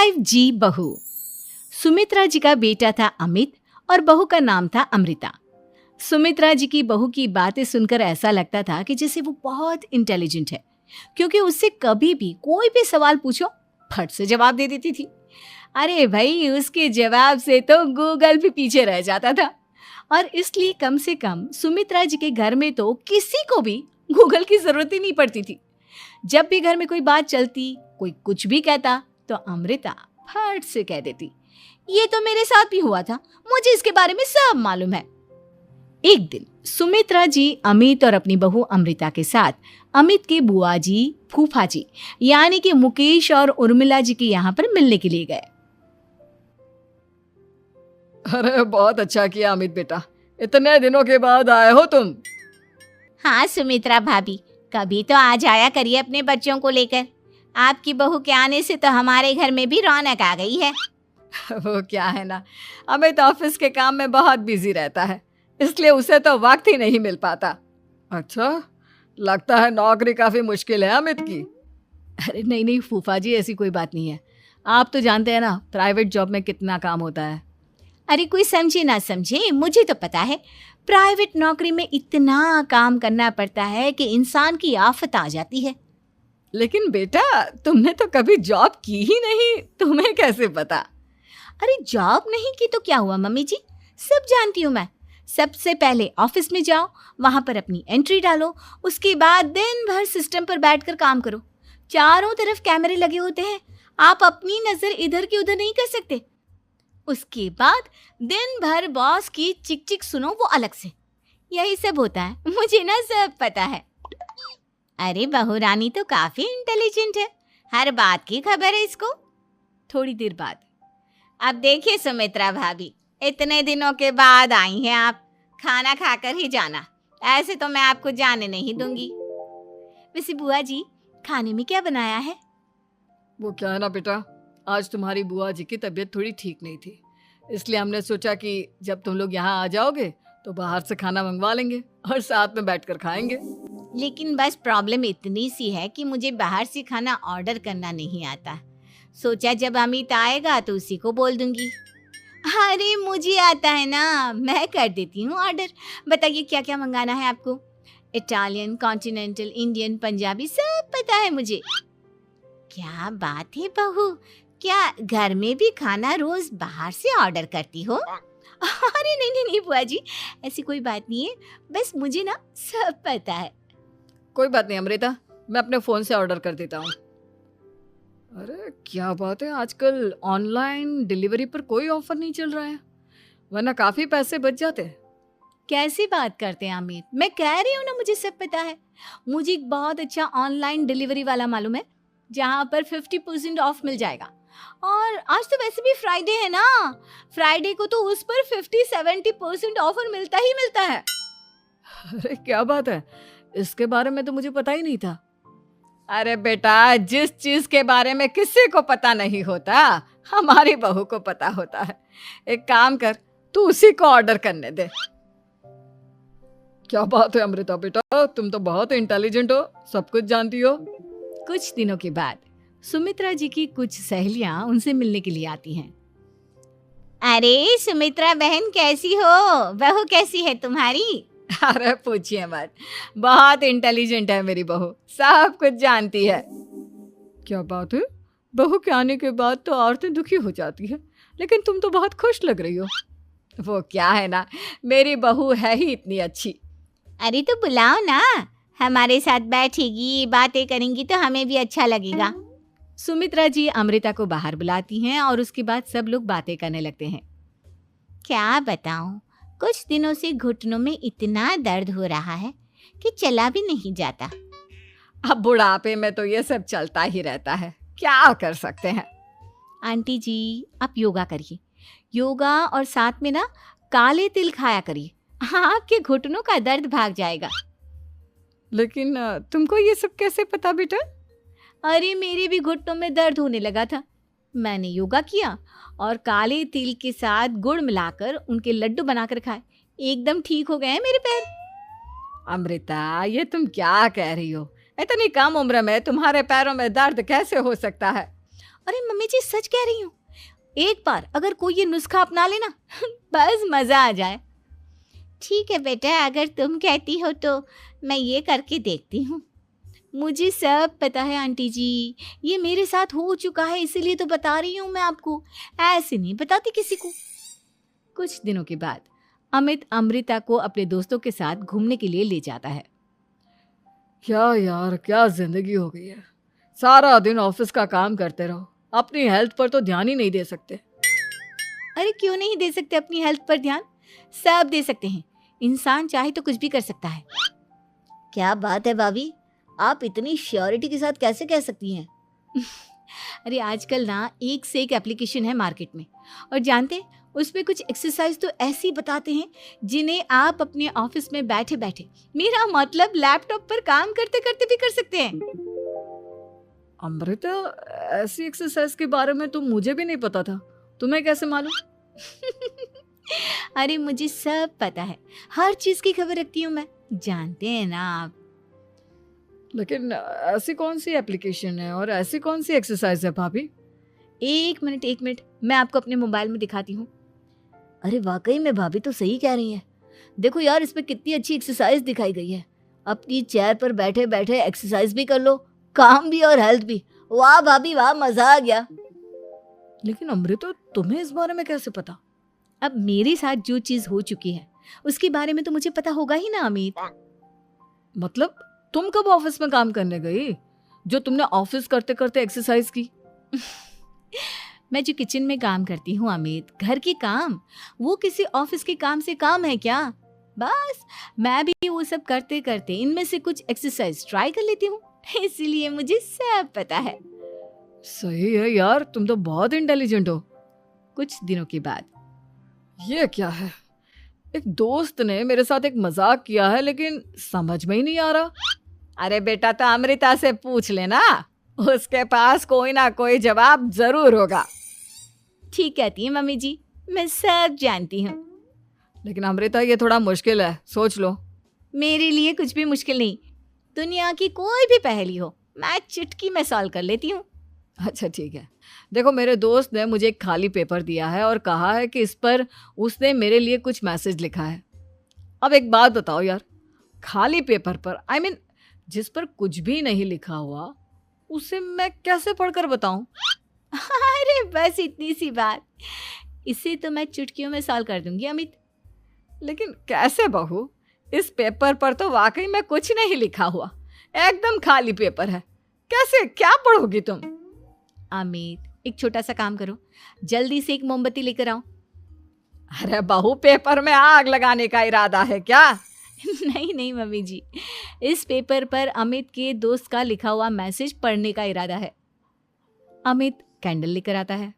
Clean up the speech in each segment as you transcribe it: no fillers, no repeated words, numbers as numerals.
5G बहू। सुमित्रा जी का बेटा था अमित और बहू का नाम था अमृता। सुमित्रा जी की बहू की बातें सुनकर ऐसा लगता था कि जैसे वो बहुत इंटेलिजेंट है, क्योंकि उससे कभी भी कोई भी सवाल पूछो फट से जवाब दे देती थी। अरे भाई, उसके जवाब से तो गूगल भी पीछे रह जाता था। और इसलिए कम से कम सुमित्रा जी के घर में तो किसी को भी गूगल की जरूरत ही नहीं पड़ती थी। जब भी घर में कोई बात चलती, कोई कुछ भी कहता, तो अमृता फट से कह देती, ये तो मेरे साथ भी हुआ था, मुझे इसके बारे में सब मालूम है। एक दिन सुमित्रा जी अमित और अपनी बहू अमृता के साथ अमित के बुआ जी, फूफा जी यानी कि मुकेश और उर्मिला जी के यहाँ पर मिलने के लिए गए। अरे बहुत अच्छा किया अमित बेटा, इतने दिनों के बाद आए हो तुम। हाँ सुमित्रा भाभी, कभी तो आ जाया करिए अपने बच्चों को लेकर। आपकी बहू के आने से तो हमारे घर में भी रौनक आ गई है। वो क्या है ना, अमित ऑफिस के काम में बहुत बिजी रहता है, इसलिए उसे तो वक्त ही नहीं मिल पाता। अच्छा, लगता है नौकरी काफी मुश्किल है अमित की। अरे नहीं नहीं फूफा जी, ऐसी कोई बात नहीं है। आप तो जानते हैं ना प्राइवेट जॉब में कितना काम होता है। अरे कोई समझे ना समझे, मुझे तो पता है प्राइवेट नौकरी में इतना काम करना पड़ता है कि इंसान की आफत आ जाती है। लेकिन बेटा, तुमने तो कभी जॉब की ही नहीं, तुम्हें कैसे पता? अरे जॉब नहीं की तो क्या हुआ मम्मी जी, सब जानती हूँ मैं। सबसे पहले ऑफिस में जाओ, वहां पर अपनी एंट्री डालो, उसके बाद दिन भर सिस्टम पर बैठकर काम करो। चारों तरफ कैमरे लगे होते हैं, आप अपनी नजर इधर की उधर नहीं कर सकते। उसके बाद दिन भर बॉस की चिक चिक सुनो, वो अलग से। यही सब होता है, मुझे ना सब पता है। अरे बहू रानी तो काफी इंटेलिजेंट है, हर बात की खबर है इसको। थोड़ी देर बाद, अब देखिए सुमित्रा भाभी, इतने दिनों के बाद आई हैं आप, खाना खाकर ही जाना, ऐसे तो मैं आपको जाने नहीं दूंगी। वैसे बुआ जी, खाने में क्या बनाया है? वो क्या है ना बेटा, आज तुम्हारी बुआ जी की तबीयत थोड़ी ठीक नहीं थी, इसलिए हमने सोचा कि जब तुम लोग यहाँ आ जाओगे तो बाहर से खाना मंगवा लेंगे और साथ में बैठकर खाएंगे। लेकिन बस प्रॉब्लम इतनी सी है कि मुझे बाहर से खाना ऑर्डर करना नहीं आता। सोचा जब अमित आएगा तो उसी को बोल दूंगी। अरे मुझे आता है ना, मैं कर देती हूँ ऑर्डर। बताइए क्या क्या मंगाना है आपको? इटालियन, कॉन्टिनेंटल, इंडियन, पंजाबी, सब पता है मुझे। क्या बात है बहू, क्या घर में भी खाना रोज बाहर से ऑर्डर करती हो? अरे नहीं नहीं बुआ जी, ऐसी कोई बात नहीं है, बस मुझे ना सब पता है। कोई बात नहीं अमृता, मैं अपने फोन से ऑर्डर कर देता हूँ। अरे क्या बात है, आजकल ऑनलाइन डिलीवरी पर कोई ऑफर नहीं चल रहा है, वरना काफी पैसे बच जाते। कैसी बात करते हैं अमित, मैं कह रही हूँ ना मुझे सब पता है। मुझे एक बहुत अच्छा ऑनलाइन डिलीवरी वाला मालूम है, जहाँ पर 50% ऑफ मिल जाएगा। और आज तो वैसे भी फ्राइडे है ना, फ्राइडे को तो उस पर 50-70% ऑफर मिलता ही मिलता है। अरे क्या बात है, इसके बारे में तो मुझे पता ही नहीं था। अरे बेटा, जिस चीज के बारे में किसी को पता नहीं होता, हमारी बहू को पता होता है। एक काम कर, तू उसी को ऑर्डर करने दे। क्या बात है अमृता बेटा, तुम तो बहुत इंटेलिजेंट हो, सब कुछ जानती हो। कुछ दिनों के बाद सुमित्रा जी की कुछ सहेलियां उनसे मिलने के लिए आती हैं। अरे सुमित्रा बहन कैसी हो, बहू कैसी है तुम्हारी? अरे पूछिए मत, बहुत इंटेलिजेंट है मेरी बहू, सब कुछ जानती है। क्या बात है, बहू के आने के बाद तो औरतें दुखी हो जाती है, लेकिन तुम तो बहुत खुश लग रही हो। वो क्या है ना, मेरी बहू है ही इतनी अच्छी। अरे तो बुलाओ ना, हमारे साथ बैठेगी, बातें करेंगी तो हमें भी अच्छा लगेगा। सुमित्रा जी अमृता को बाहर बुलाती हैं और उसके बाद सब लोग बातें करने लगते हैं। क्या बताऊं, कुछ दिनों से घुटनों में इतना दर्द हो रहा है कि चला भी नहीं जाता। अब बुढ़ापे में तो ये सब चलता ही रहता है, क्या कर सकते हैं। आंटी जी, आप योगा करिए, योगा और साथ में ना काले तिल खाया करिए, आपके घुटनों का दर्द भाग जाएगा। लेकिन तुमको ये सब कैसे पता बेटा? अरे मेरे भी घुटनों में दर्द होने लगा था, मैंने योगा किया और काले तिल के साथ गुड़ मिलाकर उनके लड्डू बनाकर खाए, एकदम ठीक हो गए हैं मेरे पैर। अमृता, ये तुम क्या कह रही हो? इतनी कम उम्र में तुम्हारे पैरों में दर्द कैसे हो सकता है? अरे मम्मी जी सच कह रही हूँ, एक बार अगर कोई ये नुस्खा अपना लेना बस मजा आ जाए। ठीक है बेटा, अगर तुम कहती हो तो मैं ये करके देखती हूँ। मुझे सब पता है आंटी जी, ये मेरे साथ हो चुका है, इसीलिए तो बता रही हूँ मैं आपको, ऐसे नहीं बताती किसी को। कुछ दिनों के बाद अमित अमृता को अपने दोस्तों के साथ घूमने के लिए ले जाता है। क्या यार, क्या जिंदगी हो गई है। सारा दिन ऑफिस का काम करते रहो, अपनी हेल्थ पर तो ध्यान ही नहीं दे सकते। अरे क्यों नहीं दे सकते अपनी हेल्थ पर ध्यान, सब दे सकते हैं। इंसान चाहे तो कुछ भी कर सकता है। क्या बात है भाभी, आप इतनी श्योरिटी के साथ कैसे कह सकती हैं? अरे आजकल ना एक से एक एप्लीकेशन है मार्केट में, और जानते हैं उसमें कुछ एक्सरसाइज तो ऐसी बताते हैं जिन्हें आप अपने ऑफिस में बैठे बैठे, मेरा मतलब लैपटॉप पर काम करते करते भी कर सकते हैं। अमृता, ऐसी एक्सरसाइज के बारे में तो मुझे भी नहीं पता था, तुम्हें कैसे मालूम? अरे मुझे सब पता है, हर चीज की खबर रखती हूँ मैं, जानते हैं ना आप। लेकिन ऐसी कौन सी एप्लीकेशन है और ऐसी कौन सी एक्सरसाइज है भाभी? एक मिनट, मैं आपको अपने मोबाइल में दिखाती हूँ। अरे वाकई में भाभी तो सही कह रही हैं। देखो यार, इसमें कितनी अच्छी एक्सरसाइज दिखाई गई है। अपनी चेयर पर बैठे बैठे एक्सरसाइज भी कर लो, काम भी और हेल्थ भी। वाह भाभी वाह, मजा आ गया। लेकिन अमृता, तुम्हें इस बारे में कैसे पता? अब मेरे साथ जो चीज हो चुकी है उसके बारे में तो मुझे पता होगा ही ना अमित। मतलब तुम कब ऑफिस में काम करने गई जो तुमने ऑफिस करते करते एक्सरसाइज की? मैं जो किचन में काम करती हूँ अमित, घर के काम, वो किसी ऑफिस के काम से काम है क्या? बस मैं भी वो सब करते करते इनमें से कुछ एक्सरसाइज ट्राई कर लेती हूँ, इसीलिए मुझे सब पता है। सही है यार, तुम तो बहुत इंटेलिजेंट हो। कुछ दिनों के बाद ये क्या है, एक दोस्त ने मेरे साथ एक मजाक किया है लेकिन समझ में ही नहीं आ रहा। अरे बेटा, तो अमृता से पूछ लेना, उसके पास कोई ना कोई जवाब जरूर होगा। ठीक कहती है मम्मी जी, मैं सब जानती हूँ। लेकिन अमृता, ये थोड़ा मुश्किल है, सोच लो। मेरे लिए कुछ भी मुश्किल नहीं, दुनिया की कोई भी पहेली हो मैं चुटकी में सॉल्व कर लेती हूँ। अच्छा ठीक है, देखो मेरे दोस्त ने मुझे एक खाली पेपर दिया है और कहा है कि इस पर उसने मेरे लिए कुछ मैसेज लिखा है। अब एक बात बताओ यार, खाली पेपर पर, आई मीन जिस पर कुछ भी नहीं लिखा हुआ, उसे मैं कैसे पढ़कर बताऊं? अरे बस इतनी सी बात, इसे तो मैं चुटकियों में सॉल्व कर दूंगी अमित। लेकिन कैसे बहू, इस पेपर पर तो वाकई में कुछ नहीं लिखा हुआ, एकदम खाली पेपर है, कैसे, क्या पढ़ोगी तुम? अमित, एक छोटा सा काम करो, जल्दी से एक मोमबत्ती लेकर आओ। अरे बहू, पेपर में आग लगाने का इरादा है क्या? नहीं मम्मी जी, इस पेपर पर अमित के दोस्त का लिखा हुआ मैसेज पढ़ने का इरादा है। अमित कैंडल लेकर आता है।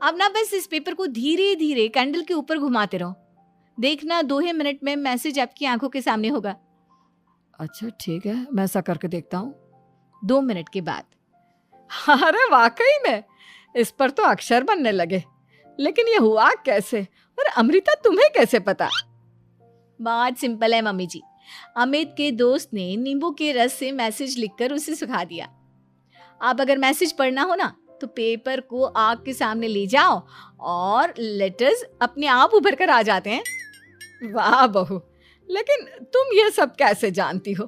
अब ना बस इस पेपर को धीरे धीरे कैंडल के ऊपर घुमाते रहो, देखना 2 ही मिनट में मैसेज आपकी आंखों के सामने होगा। अच्छा ठीक है, मैं ऐसा करके देखता हूँ। 2 मिनट के बाद, अरे वाकई में इस पर तो अक्षर बनने लगे, लेकिन ये हुआ कैसे? और अमृता, तुम्हें कैसे पता? बहुत सिंपल है मम्मी जी, अमित के दोस्त ने नींबू के रस से मैसेज लिखकर उसे सुखा दिया। आप अगर मैसेज पढ़ना हो ना तो पेपर को आग के सामने ले जाओ और लेटर्स अपने आप उभर कर आ जाते हैं। वाह बहू, लेकिन तुम ये सब कैसे जानती हो?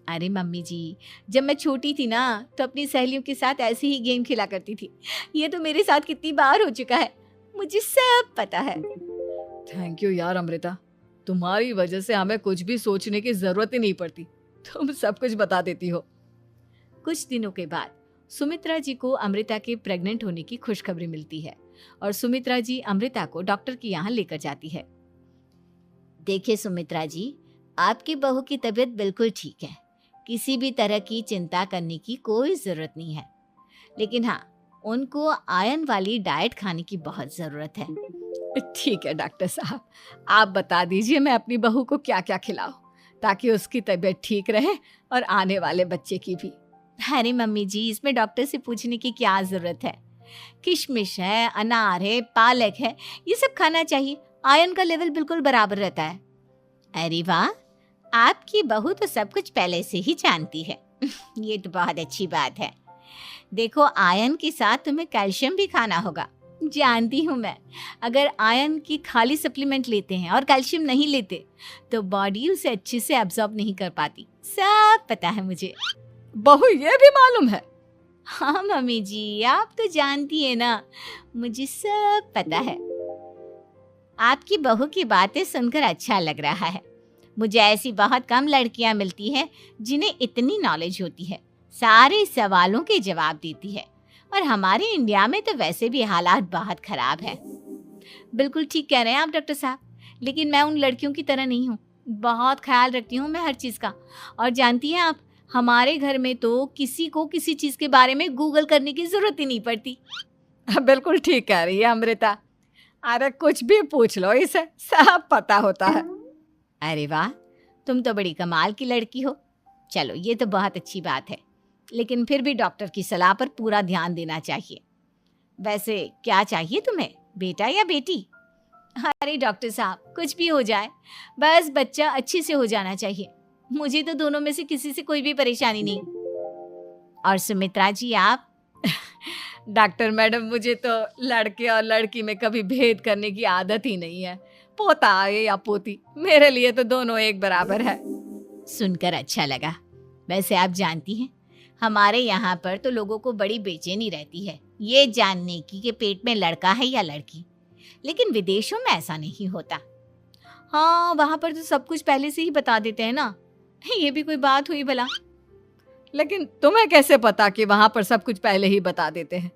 अरे मम्मी जी, जब मैं छोटी थी ना तो अपनी सहेलियों के साथ ऐसे ही गेम खेला करती थी। ये तो मेरे साथ कितनी बार हो चुका है, मुझे सब पता है। थैंक यू यार अमृता, तुम्हारी वजह से हमें कुछ भी सोचने की जरूरत ही नहीं पड़ती, तुम सब कुछ बता देती हो। कुछ दिनों के बाद सुमित्रा जी को अमृता के प्रेग्नेंट होने की खुशखबरी मिलती है और सुमित्रा जी अमृता को डॉक्टर के यहाँ लेकर जाती है। देखिए सुमित्रा जी, आपकी बहू की तबीयत बिल्कुल ठीक है, किसी भी तरह की चिंता करने की कोई ज़रूरत नहीं है, लेकिन हाँ, उनको आयरन वाली डाइट खाने की बहुत ज़रूरत है। ठीक है डॉक्टर साहब, आप बता दीजिए मैं अपनी बहू को क्या क्या खिलाऊं ताकि उसकी तबीयत ठीक रहे और आने वाले बच्चे की भी। अरे मम्मी जी, इसमें डॉक्टर से पूछने की क्या ज़रूरत है, किशमिश है, अनार है, पालक है, ये सब खाना चाहिए, आयरन का लेवल बिल्कुल बराबर रहता है। अरे वाह, आपकी बहू तो सब कुछ पहले से ही जानती है। ये तो बहुत अच्छी बात है। देखो, आयरन के साथ तुम्हें कैल्शियम भी खाना होगा। जानती हूँ मैं, अगर आयरन की खाली सप्लीमेंट लेते हैं और कैल्शियम नहीं लेते तो बॉडी उसे अच्छे से एब्जॉर्ब नहीं कर पाती। सब पता है मुझे। बहू ये भी मालूम है? हाँ मम्मी जी, आप तो जानती है ना, मुझे सब पता है। आपकी बहू की बातें सुनकर अच्छा लग रहा है। मुझे ऐसी बहुत कम लड़कियां मिलती हैं जिन्हें इतनी नॉलेज होती है, सारे सवालों के जवाब देती है। और हमारे इंडिया में तो वैसे भी हालात बहुत खराब है। बिल्कुल ठीक कह रहे हैं आप डॉक्टर साहब, लेकिन मैं उन लड़कियों की तरह नहीं हूँ। बहुत ख्याल रखती हूँ मैं हर चीज़ का। और जानती हैं आप, हमारे घर में तो किसी को किसी चीज़ के बारे में गूगल करने की ज़रूरत ही नहीं पड़ती। बिल्कुल ठीक कह रही है अमृता। अरे कुछ भी पूछ लो, इसे सब पता होता है। अरे वाह, तुम तो बड़ी कमाल की लड़की हो। चलो, ये तो बहुत अच्छी बात है, लेकिन फिर भी डॉक्टर की सलाह पर पूरा ध्यान देना चाहिए। वैसे क्या चाहिए तुम्हें, बेटा या बेटी? अरे डॉक्टर साहब, कुछ भी हो जाए, बस बच्चा अच्छे से हो जाना चाहिए। मुझे तो दोनों में से किसी से कोई भी परेशानी नहीं। और सुमित्रा जी, आप? डॉक्टर मैडम, मुझे तो लड़के और लड़की में कभी भेद करने की आदत ही नहीं है। पोता आए या पोती, मेरे लिए तो दोनों एक बराबर है। सुनकर अच्छा लगा। वैसे आप जानती हैं, हमारे यहाँ पर तो लोगों को बड़ी बेचैनी रहती है ये जानने की कि पेट में लड़का है या लड़की, लेकिन विदेशों में ऐसा नहीं होता। हाँ, वहाँ पर तो सब कुछ पहले से ही बता देते हैं ना। ये भी कोई बात हुई भला? लेकिन तुम्हें कैसे पता कि वहां पर सब कुछ पहले ही बता देते हैं?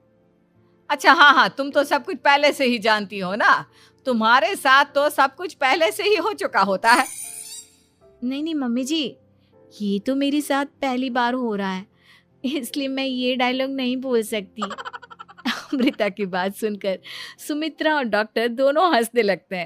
अच्छा, हाँ, तुम तो सब कुछ पहले से ही जानती हो ना। तुम्हारे साथ तो सब कुछ पहले से ही हो चुका होता है। नहीं मम्मी जी, ये तो मेरे साथ पहली बार हो रहा है, इसलिए मैं ये डायलॉग नहीं बोल सकती। अमृता की बात सुनकर सुमित्रा और डॉक्टर दोनों हंसने लगते हैं।